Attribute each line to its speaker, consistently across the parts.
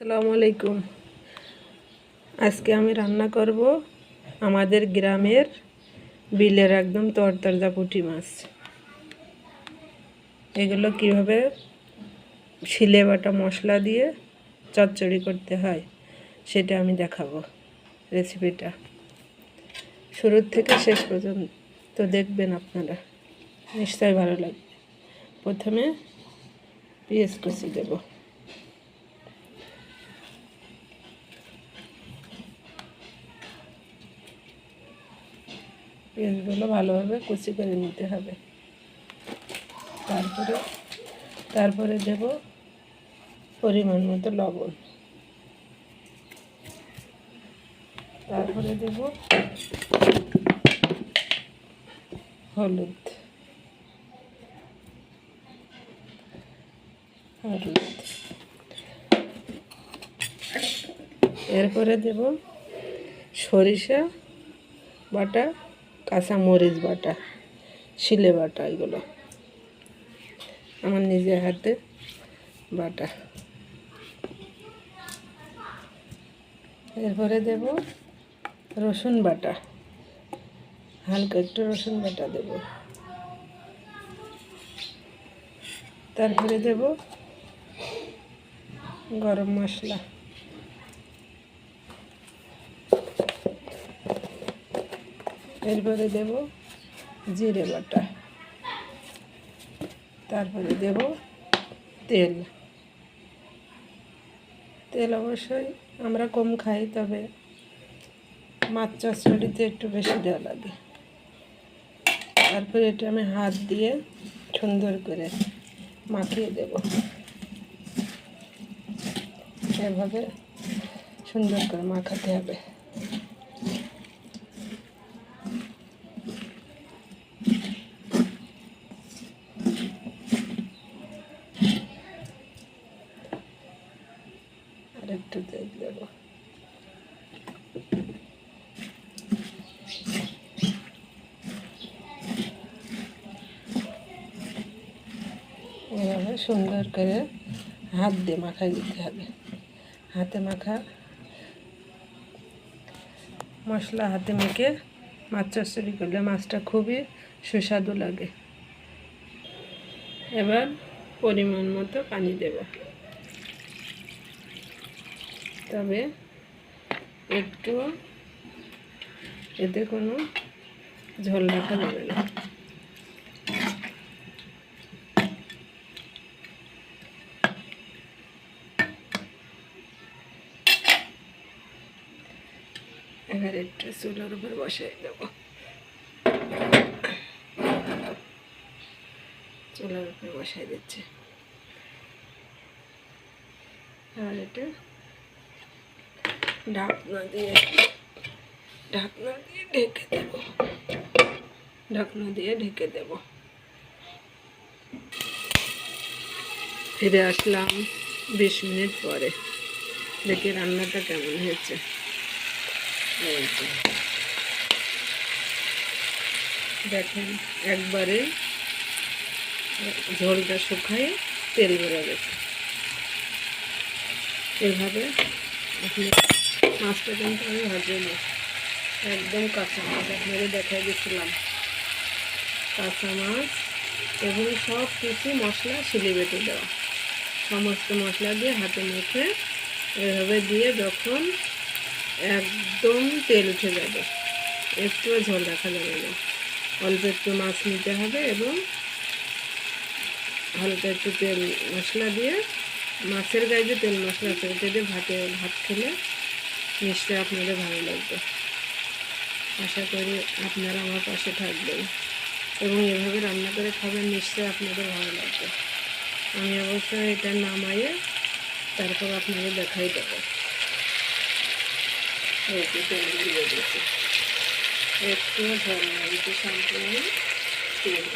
Speaker 1: আসসালামু আলাইকুম। আজকে আমি রান্না করব আমাদের গ্রামের বিলের একদম তরতাজা পুঁটি মাছ। এগুলো কিভাবে শিলে বাটা মশলা দিয়ে চচ্চড়ি করতে হয় সেটা আমি দেখাবো। রেসিপিটা শুরু থেকে শেষ পর্যন্ত দেখবেন, আপনারা নিশ্চয়ই ভালো লাগবে। প্রথমে পেঁয়াজ কুচি দেব। পেঁয়াজগুলো ভালোভাবে কুচি করে নিতে হবে। তারপরে দেব পরিমাণ মতো লবণ। তারপরে দেব হলুদ। এরপরে দেব সরিষা বাটা, কাঁচা মরিচ বাটা, শিলে বাটা। এগুলো আমার নিজের হাতে বাটা। এরপরে দেব রসুন বাটা, হালকা একটু রসুন বাটা দেব। তারপরে দেব গরম মশলা। এরপরে দেব জিরে বাটা। তারপরে দেব তেল। তেল অবশ্যই আমরা কম খাই, তবে মাছ চচ্চড়িতে একটু বেশি দেওয়া লাগে। তারপরে এটা আমি হাত দিয়ে সুন্দর করে মাখিয়ে দেব। এভাবে সুন্দর করে মাখাতে হবে। আর একটু তেল দেব। এভাবে সুন্দর করে হাত দিয়ে মাখাই দিতে হবে। হাতে মাখা মশলা হাতে মেখে মাছ চচ্চড়ি করলে মাছটা খুবই সুস্বাদু লাগে। এবার পরিমাণ মতো পানি দেব, তবে একটু এতে কোনো ঝোল রাখা যাবে না। এবার একটু চুলার উপর বসাই দেব। চুলার উপর বসাই দিচ্ছে। আর এটা ঢাকনা দিয়ে ঢেকে দেব। ঢাকনা দিয়ে ঢেকে দেব। ফিরে আসলাম 20 মিনিট পরে। দেখি রান্নাটা কেমন হয়েছে। দেখেন, একবারে ঝোলটা শুকায় তেল বেড়ে গেছে। এভাবে আপনি মাছটা কিন্তু আমি ভাজিনি, একদম কাঁচা মাছ আপনাদের দেখাই দিয়েছিলাম। কাঁচা মাছ এবং সব কিছু মশলা শিলে বেটে দেওয়া। সমস্ত মশলা দিয়ে হাতে মেখে এভাবে দিয়ে যখন একদম তেল উঠে যাবে, একটু ঝোল রাখা যাবে না। অল্প একটু মাছ নিতে হবে এবং হালকা একটু তেল মশলা দিয়ে, মাছের গায়ে যে তেল মশলা আছে ওটা দিয়ে ভাত খেলে নিশ্চয়ই আপনাদের ভালো লাগবে। আশা করি আপনারা আমার পাশে থাকবেন এবং এভাবে রান্না করে খাবেন, নিশ্চয়ই আপনাদের ভালো লাগবে। আমি অবশ্যই এটা নামাইয়ে তারপর আপনাদের দেখাই দেবো। তেল দিয়ে দিচ্ছি, একটু ঝোল দিতে সম্পূর্ণ তেল।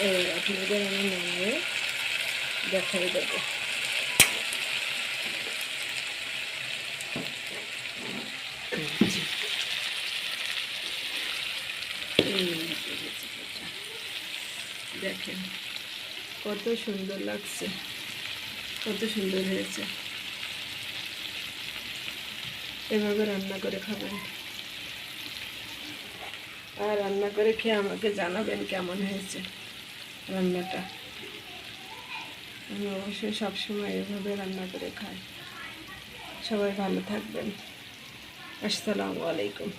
Speaker 1: এবার আপনাদের আমি নামিয়ে দেখাই দেবো। দেখেন কত সুন্দর লাগছে, কত সুন্দর হয়েছে। এভাবে রান্না করে খাবেন, আর রান্না করে খেয়ে আমাকে জানাবেন কেমন হয়েছে রান্নাটা। আমি অবশ্যই সবসময় এভাবে রান্না করে খাই। সবাই ভালো থাকবেন। আসসালামু আলাইকুম।